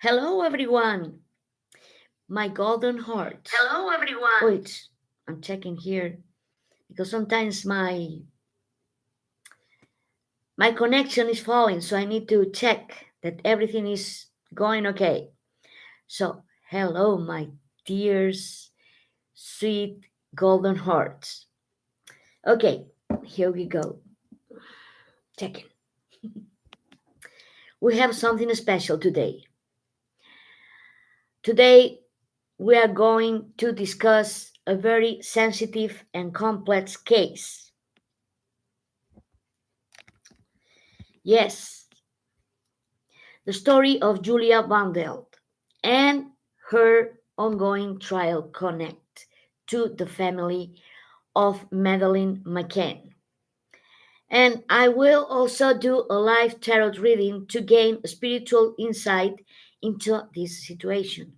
Hello, everyone. My golden heart. Hello, everyone. Wait, I'm checking here because sometimes my connection is falling, so I need to check that everything is going okay. So, hello, my dears, sweet golden hearts. Okay, here we go. Checking. We have something special today. Today, we are going to discuss a very sensitive and complex case. Yes, the story of Julia Wandelt and her ongoing trial connect to the family of Madeleine McCann. And I will also do a live tarot reading to gain spiritual insight into this situation.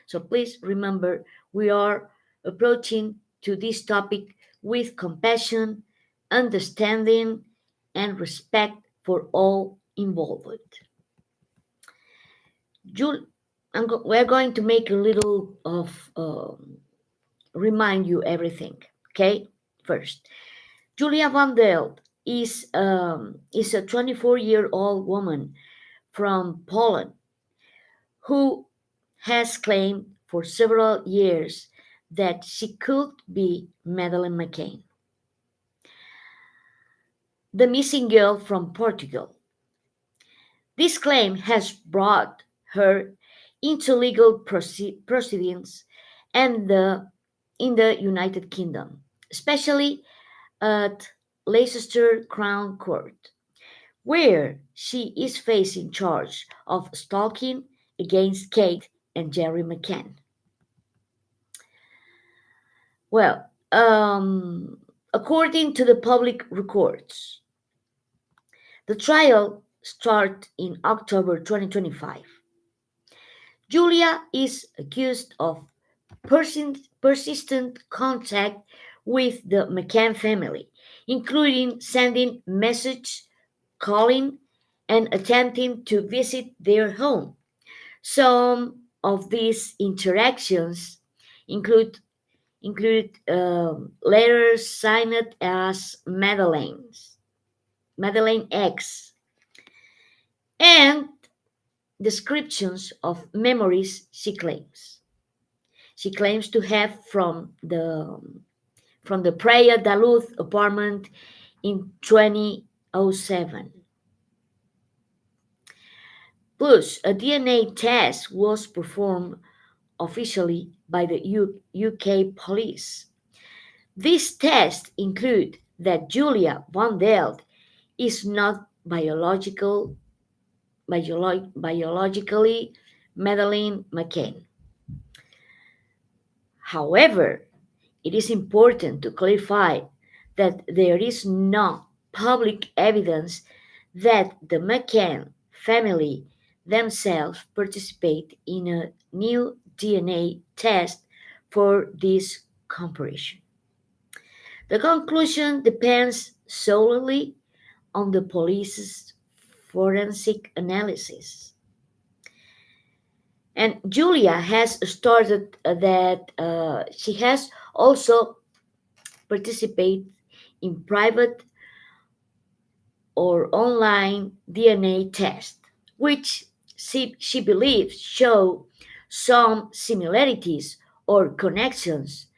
So please remember we are approaching to this topic with compassion, understanding, and respect for all involved. Jul- we're going to make a little of remind you everything. Okay, first, Julia Wandelt is a 24-year-old woman from Poland who has claimed for several years that she could be Madeleine McCann, the missing girl from Portugal. This claim has brought her into legal proceedings and in the United Kingdom, especially at Leicester Crown Court, where she is facing charge of stalking against Kate and Jerry McCann. Well, according to the public records, the trial started in October 2025. Julia is accused of persistent contact with the McCann family, including sending messages, calling, and attempting to visit their home. Some of these interactions include letters signed as Madeleine X, and descriptions of memories she claims. She claims to have from the Praia da Luz apartment in 2007. Plus, a DNA test was performed officially by the UK police. These tests include that Julia Wandelt is not biologically Madeleine McCann. However, it is important to clarify that there is no public evidence that the McCann family themselves participate in a new DNA test for this comparison. The conclusion depends solely on the police's forensic analysis. And Julia has started that she has also participated in private or online DNA tests, which she believes show some similarities or connections.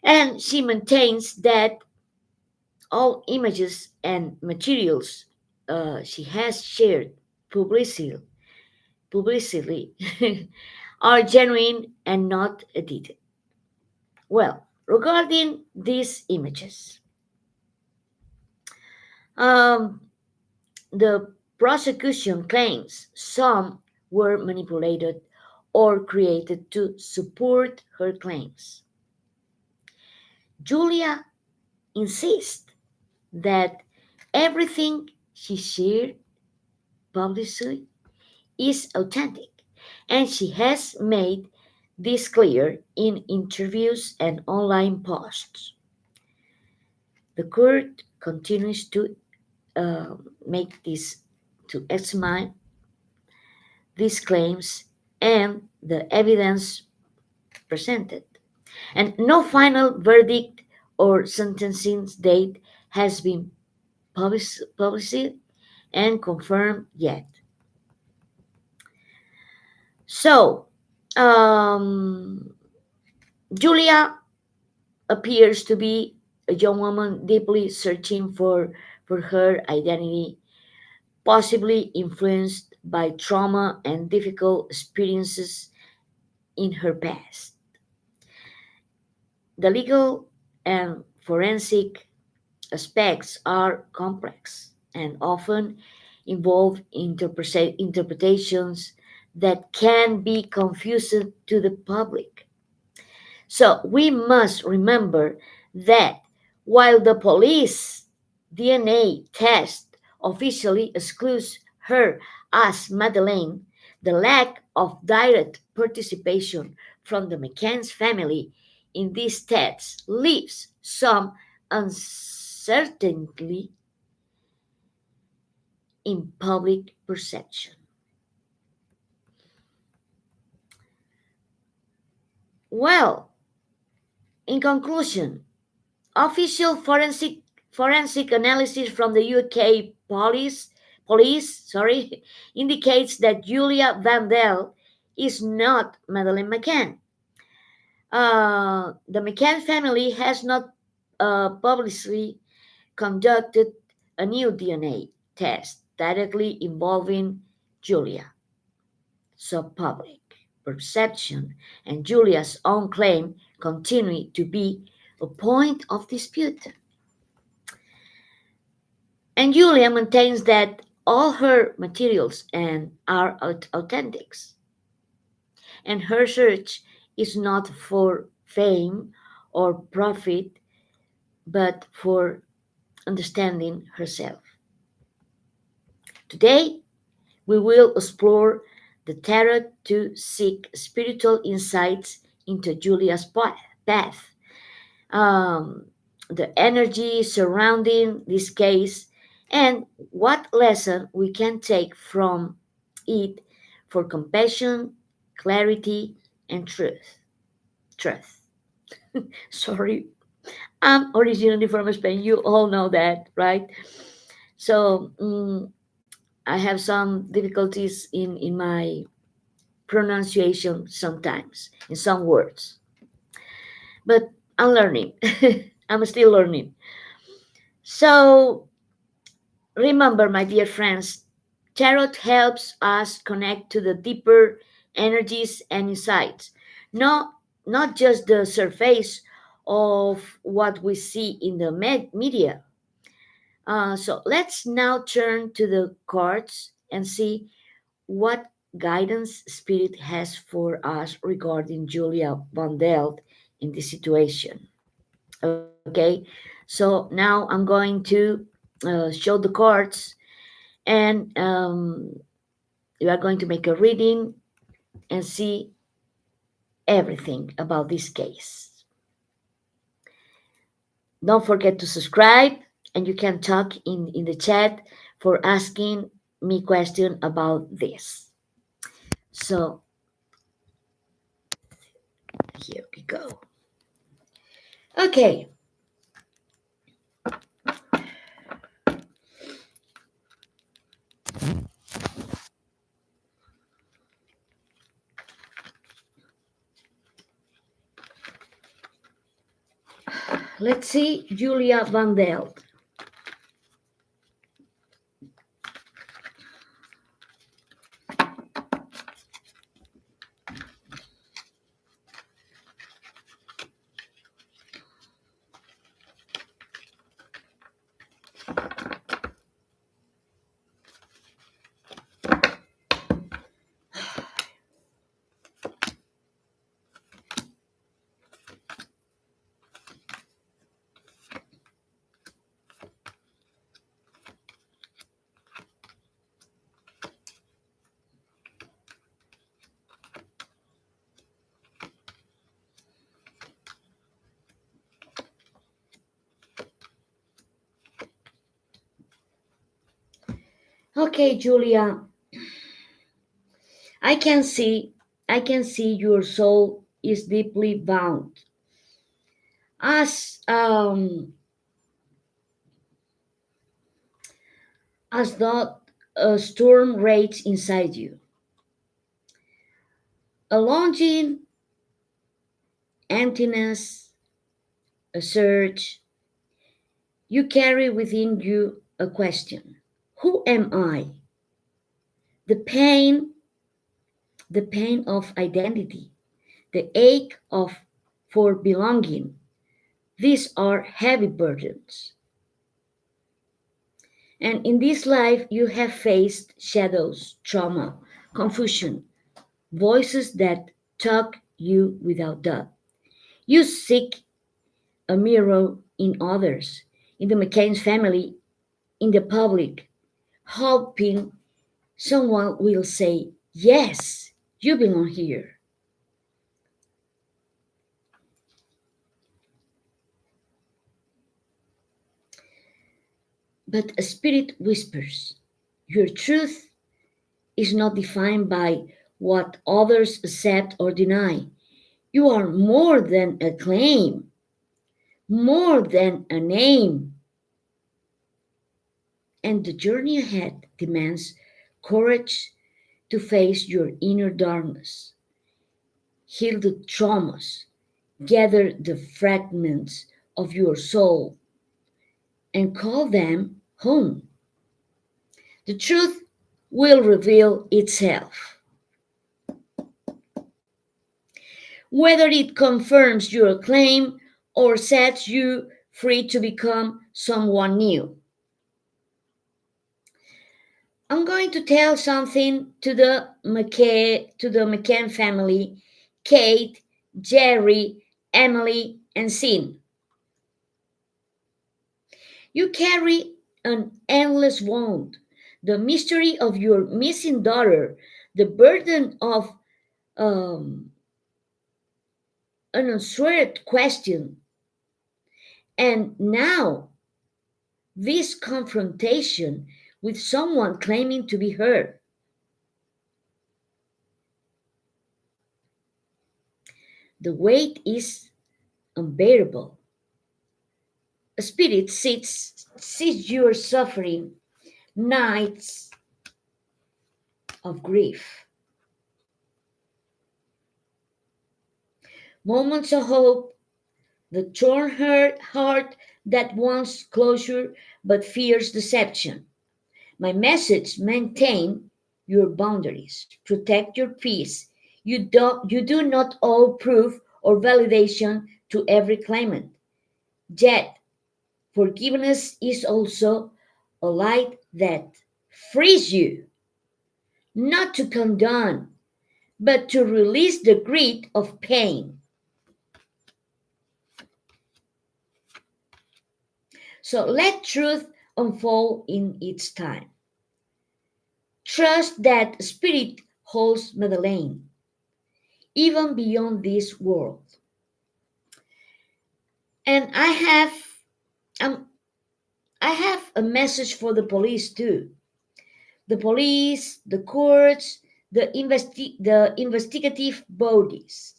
And she maintains that all images and materials she has shared publicly, publicly are genuine and not edited. Well, regarding these images, um, the prosecution claims some were manipulated or created to support her claims. Julia insists that everything she shared publicly is authentic, and she has made this clear in interviews and online posts. The court continues to make this to examine these claims and the evidence presented. And no final verdict or sentencing date has been published and confirmed yet. So, um, Julia appears to be a young woman deeply searching for her identity, possibly influenced by trauma and difficult experiences in her past. The legal and forensic aspects are complex and often involve interpretations that can be confusing to the public. So we must remember that while the police DNA test officially excludes her as Madeleine, the lack of direct participation from the McCann's family in these tests leaves some uncertainty in public perception. Well, in conclusion, official forensic analysis from the UK police indicates that Julia Wandelt is not Madeleine McCann. The McCann family has not publicly conducted a new DNA test directly involving Julia. So public perception and Julia's own claim continue to be a point of dispute. And Julia maintains that all her materials and are authentic, and her search is not for fame or profit, but for understanding herself. Today, we will explore the tarot to seek spiritual insights into Julia's path, um, the energy surrounding this case, and what lesson we can take from it for compassion, clarity, and truth. Truth. Sorry, I'm originally from Spain. You all know that, right? So I have some difficulties in my pronunciation sometimes in some words, but I'm learning. I'm still learning. So remember, my dear friends, tarot helps us connect to the deeper energies and insights, not, not just the surface of what we see in the media. So let's now turn to the cards and see what guidance Spirit has for us regarding Julia Wandelt in this situation. Okay, so now I'm going to show the cards, and you are going to make a reading and see everything about this case. Don't forget to subscribe, and you can talk in the chat for asking me question about this. So here we go. Okay, let's see Julia Wandelt. Okay, Julia, I can see, I can see your soul is deeply bound. As as though a storm rages inside you, a longing, emptiness, a surge. You carry within you a question: who am I? The pain, the pain of identity, the ache of for belonging. These are heavy burdens. And in this life, you have faced shadows, trauma, confusion, voices that tug you without doubt. You seek a mirror in others, in the McCann's family, in the public, hoping someone will say, yes, you belong here. But a spirit whispers, your truth is not defined by what others accept or deny. You are more than a claim, more than a name. And the journey ahead demands courage to face your inner darkness, heal the traumas, gather the fragments of your soul, and call them home. The truth will reveal itself, whether it confirms your claim or sets you free to become someone new. I'm going to tell something to the McCann family, Kate, Jerry, Emily, and Sin. You carry an endless wound, the mystery of your missing daughter, the burden of um, an unanswered question, and now this confrontation with someone claiming to be her. The weight is unbearable. A spirit sees your suffering, nights of grief, moments of hope, the torn heart that wants closure but fears deception. My message: maintain your boundaries, protect your peace. You do not owe proof or validation to every claimant. Yet, forgiveness is also a light that frees you, not to condone, but to release the grit of pain. So let truth unfold in its time. Trust that spirit holds Madeleine, even beyond this world. And um, I have a message for the police too. The police, the courts, the investigative bodies.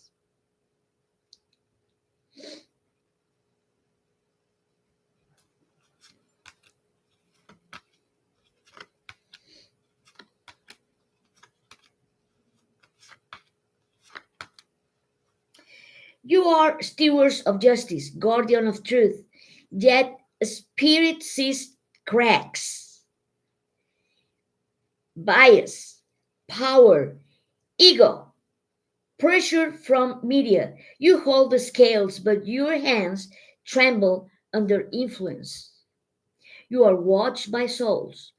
You are stewards of justice, guardian of truth, yet a spirit sees cracks, bias, power, ego, pressure from media. You hold the scales, but your hands tremble under influence. You are watched by souls,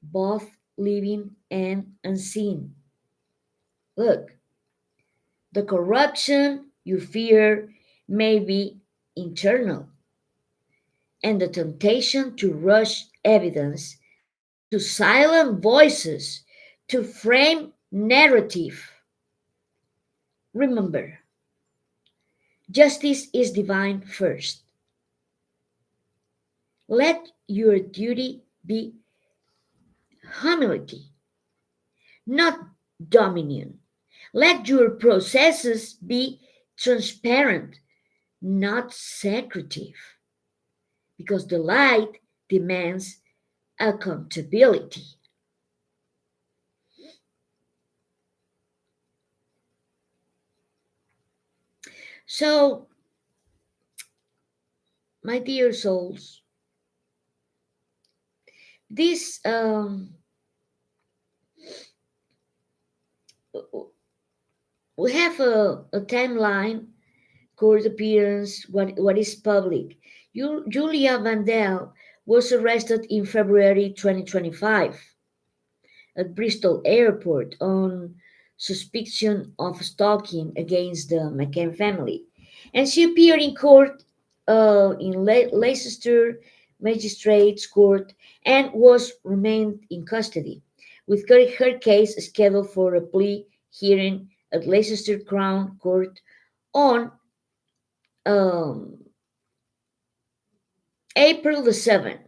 both living and unseen. Look, the corruption you fear may be internal, and the temptation to rush evidence, to silence voices, to frame narrative. Remember, justice is divine first. Let your duty be humility, not dominion. Let your processes be transparent, not secretive, because the light demands accountability. So, my dear souls, this we have a timeline, court appearance, what is public. Julia Wandelt was arrested in February 2025 at Bristol Airport on suspicion of stalking against the McCann family. And she appeared in court in Leicester Magistrates Court and was remained in custody, with her case scheduled for a plea hearing at Leicester Crown Court on um, April the 7th,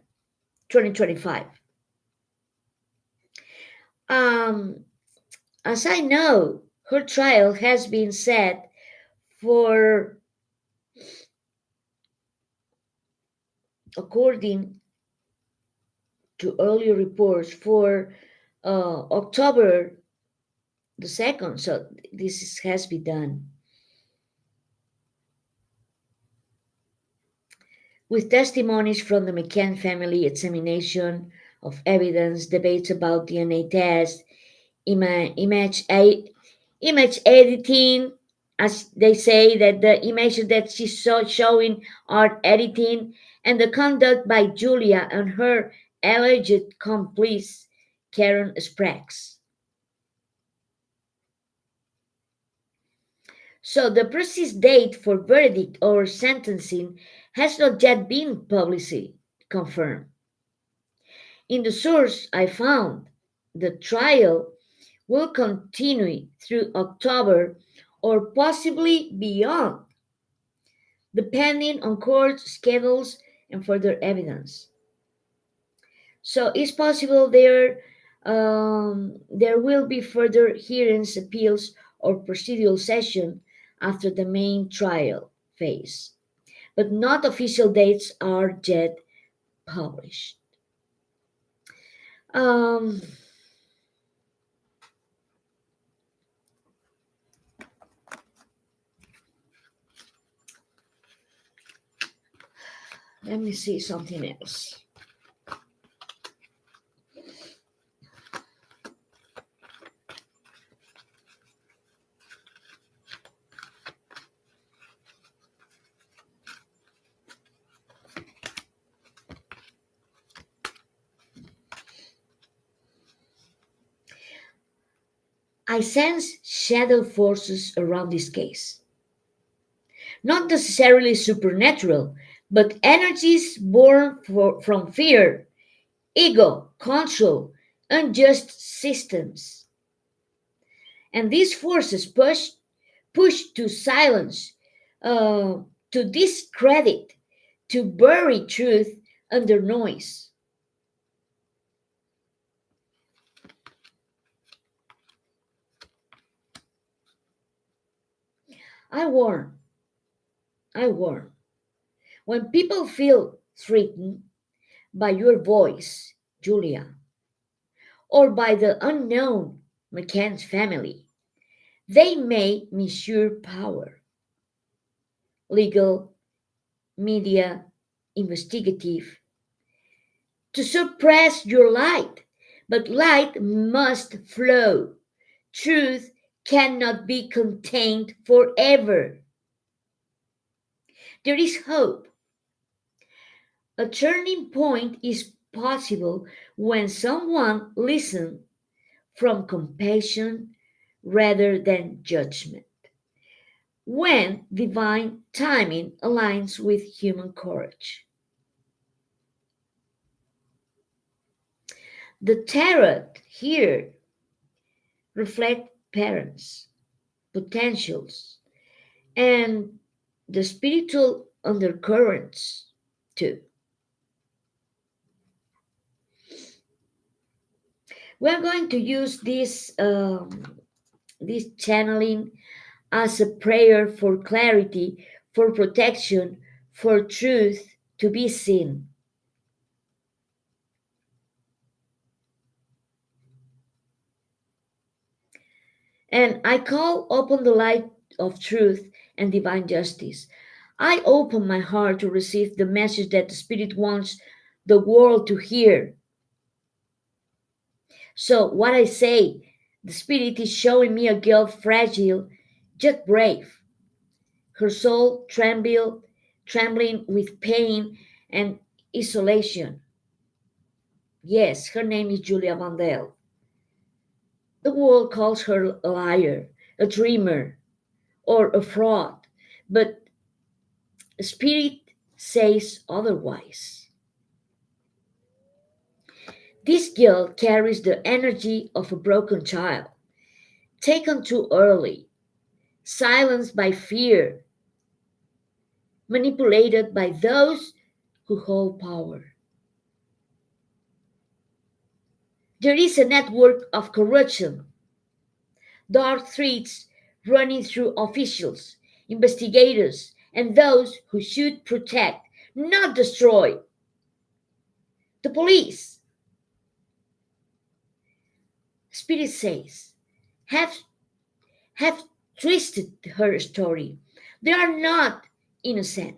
2025. Um, as I know, her trial has been set for, according to earlier reports, for October the 2nd. So has been done with testimonies from the McCann family, examination of evidence, debates about DNA tests, image image editing, as they say that the images that she's showing are editing, and the conduct by Julia and her alleged complice Karen Sprague's. So the precise date for verdict or sentencing has not yet been publicly confirmed. In the source I found, the trial will continue through October or possibly beyond, depending on court schedules and further evidence. So it's possible there will be further hearings, appeals, or procedural session after the main trial phase, but not official dates are yet published. Um, Let me see something else. I sense shadow forces around this case. Not necessarily supernatural, but energies born from fear, ego, control, unjust systems. And these forces push to silence, uh, to discredit, to bury truth under noise. I warn, I warn. When people feel threatened by your voice, Julia, or by the unknown McCann's family, they may misuse power, legal, media, investigative, to suppress your light. But light must flow. Truth cannot be contained forever. There is hope. A turning point is possible when someone listens from compassion rather than judgment, when divine timing aligns with human courage. The tarot here reflect parents, potentials, and the spiritual undercurrents too. We're going to use this channeling as a prayer for clarity, for protection, for truth to be seen. And I call upon the light of truth and divine justice. I open my heart to receive the message that the Spirit wants the world to hear. So, what I say, the Spirit is showing me a girl fragile, yet brave, her soul trembling with pain and isolation. Yes, her name is Julia Wandelt. The world calls her a liar, a dreamer, or a fraud, but Spirit says otherwise. This girl carries the energy of a broken child, taken too early, silenced by fear, manipulated by those who hold power. There is a network of corruption, dark threads running through officials, investigators, and those who should protect, not destroy. The police, Spirit says, have, have twisted her story. They are not innocent.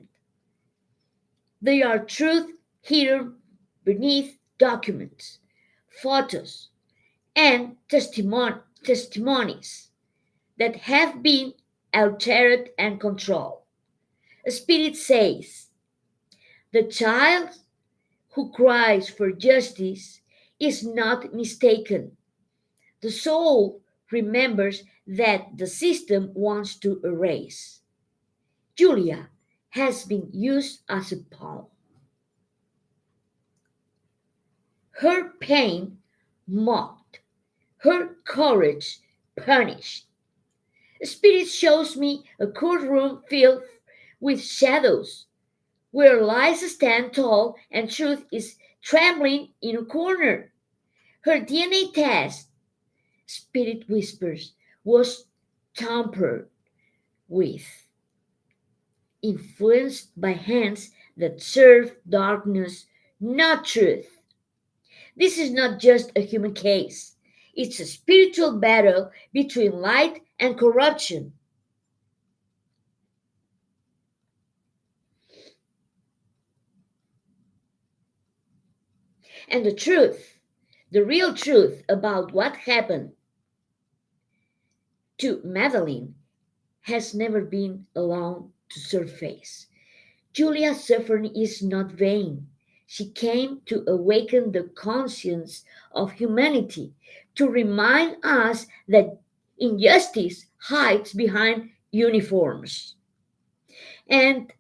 They are truth hidden beneath documents, photos, and testimonies that have been altered and controlled. Spirit says, the child who cries for justice is not mistaken. The soul remembers that the system wants to erase. Julia has been used as a pawn. Her pain mocked, her courage punished. Spirit shows me a courtroom filled with shadows, where lies stand tall and truth is trembling in a corner. Her DNA test, Spirit whispers, was tampered with, influenced by hands that serve darkness, not truth. This is not just a human case, it's a spiritual battle between light and corruption. And the truth, the real truth about what happened to Madeleine, has never been allowed to surface. Julia's suffering is not vain. She came to awaken the conscience of humanity, to remind us that injustice hides behind uniforms, and,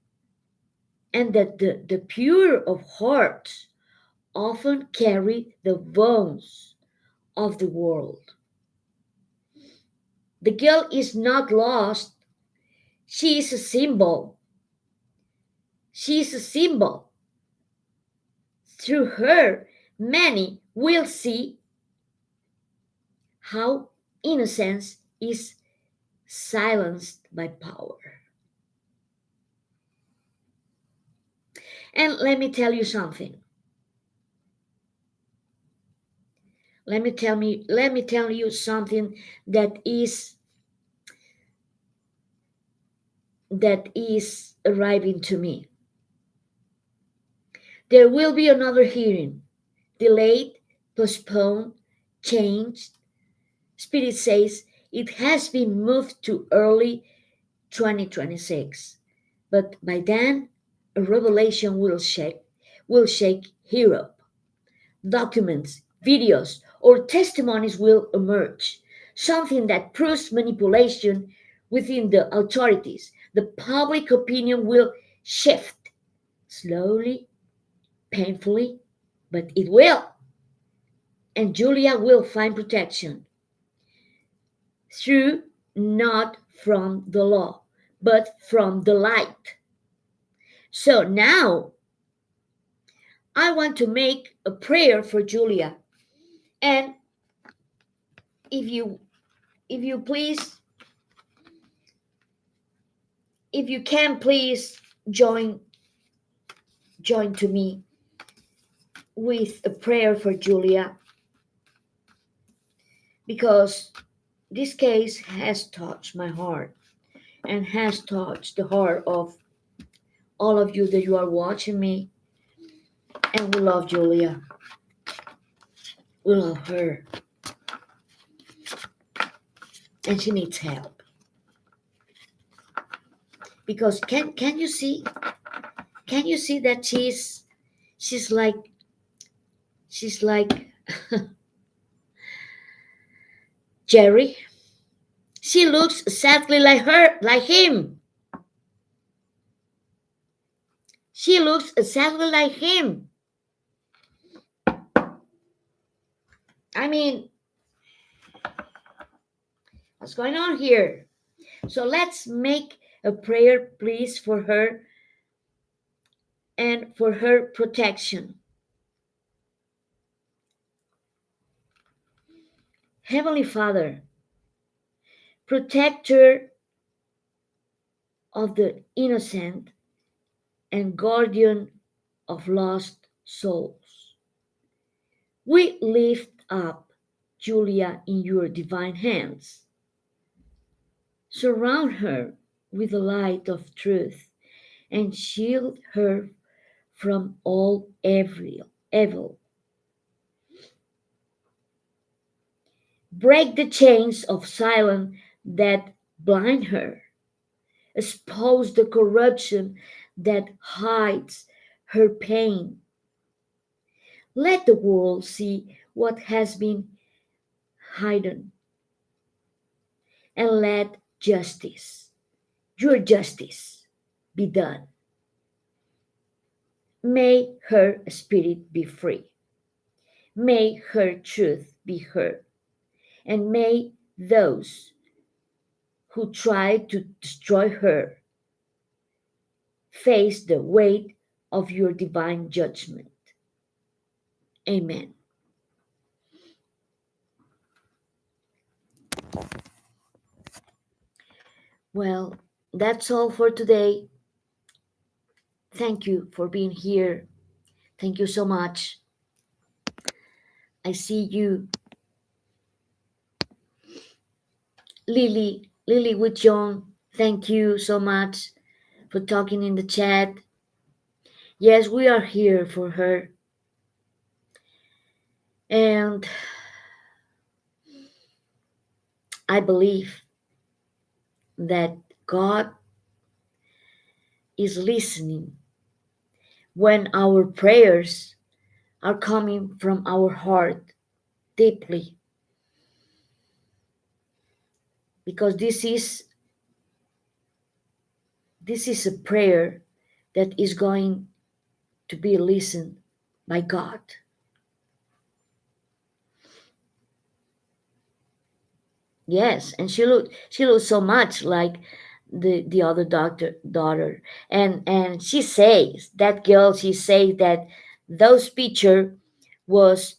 and that the pure of heart often carry the wounds of the world. The girl is not lost, she is a symbol. She is a symbol. Through her, many will see how innocence is silenced by power. And let me tell you something. Let me tell you something that is arriving to me. There will be another hearing, delayed, postponed, changed. Spirit says it has been moved to early 2026. But by then, a revelation will shake Europe. Documents, videos, or testimonies will emerge. Something that proves manipulation within the authorities. The public opinion will shift slowly, painfully, but it will. And Julia will find protection through not from the law, but from the light. So now I want to make a prayer for Julia. And if you please, if you can please join to me with a prayer for Julia, because this case has touched my heart and has touched the heart of all of you that you are watching me. And we love Julia. We love her. And she needs help. Because can you see that she's like she's like Jerry? She looks exactly like him. She looks exactly like him. I mean, what's going on here? So let's make a prayer, please, for her and for her protection. Heavenly Father, protector of the innocent and guardian of lost souls, we lift up Julia in your divine hands. Surround her with the light of truth and shield her from all evil. Break the chains of silence that blind her. Expose the corruption that hides her pain. Let the world see what has been hidden, and let your justice, be done. May her spirit be free. May her truth be heard. And may those who try to destroy her face the weight of your divine judgment. Amen. Well, that's all for today. Thank you for being here. Thank you so much. I see you, Lily with John. Thank you so much for talking in the chat. Yes, we are here for her. And I believe that God is listening when our prayers are coming from our heart deeply, because this is a prayer that is going to be listened by God. Yes, and she looks so much like the other daughter, and she says that girl. She says that those picture was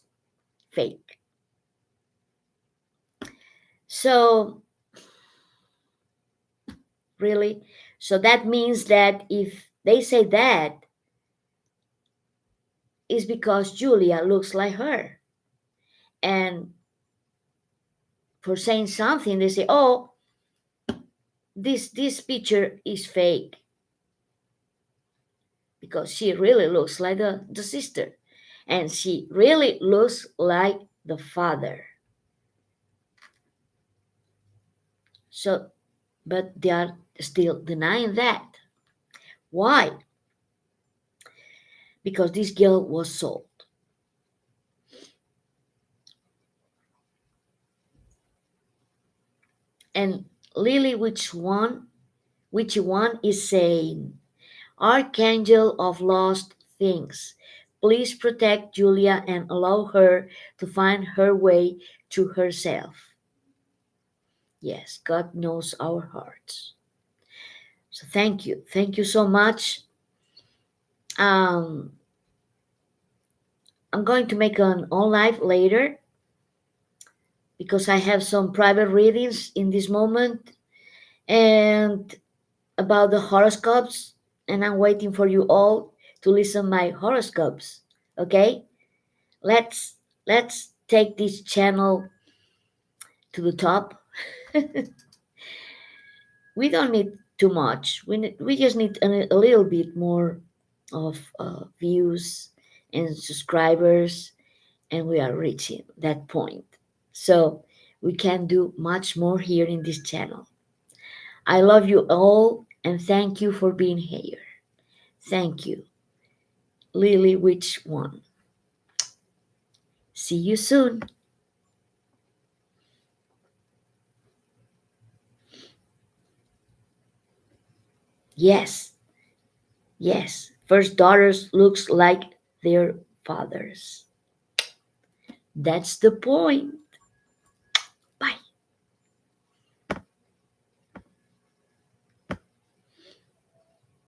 fake. So really, so that means that if they say that, is because Julia looks like her, and for saying something they say, oh, this picture is fake, because she really looks like the sister, and she really looks like the father. So, but they are still denying that. Why? Because this girl was sold. And Lily, which one is saying, Archangel of lost things, please protect Julia and allow her to find her way to herself. Yes, God knows our hearts. So thank you. Thank you so much. Um, I'm going to make an on live later, because I have some private readings in this moment and about the horoscopes, and I'm waiting for you all to listen my horoscopes. Okay? Let's take this channel to the top. We don't need too much. We just need a little bit more of views and subscribers, and we are reaching that point. So we can do much more here in this channel. I love you all and thank you for being here. Thank you. Lily, which one? See you soon. Yes, yes. First daughters looks like their fathers. That's the point.